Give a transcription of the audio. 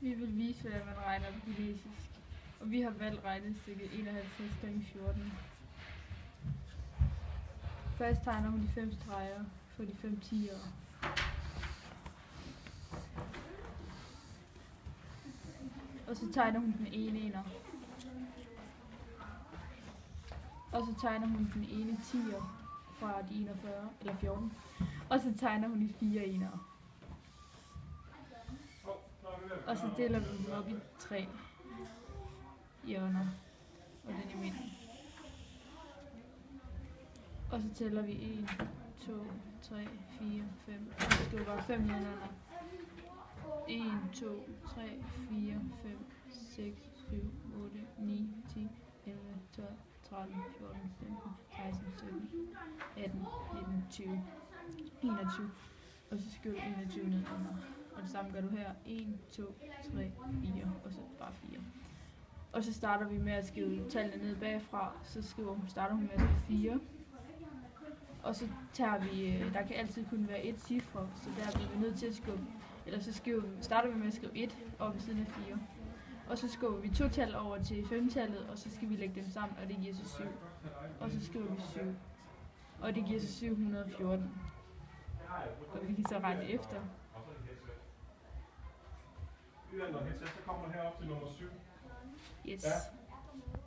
Vi vil vise, hvordan man regner på kinesisk. Og vi har valgt regnestykket 51 gange 14. Først tegner hun de 5 streger for de 5 tiere. Og så tegner hun den ene ener. Og så tegner hun den ene tier fra de 41 eller 14. Og så tegner hun de 4 enere. Og så deler vi dem op i 3 hjørner, og den i midten. Og så tæller vi 1, 2, 3, 4, 5. Og så skal vi bare 5 hjørner. 1, 2, 3, 4, 5, 6, 7, 8, 9, 10, 11, 12, 13, 14, 15, 16, 17, 18, 19, 20, 21. Og så skriver du 21 ned under. Og det samme gør du her. 1, 2, 3, 4, og så bare 4. Og så starter vi med at skrive tallene ned bagfra. Så starter hun med at skrive 4. Og så tager vi, der kan altid kun være et cifre, så der bliver vi nødt til at skubbe. Eller så starter vi med at skrive 1 op ved siden af 4. Og så skubber vi 2 tal over til 5-tallet, og så skal vi lægge dem sammen, og det giver så 7. Og så skriver vi 7. Og det giver så 714. Og vi kan så regne efter. Så kommer man herop til nummer 7. Yes. Ja.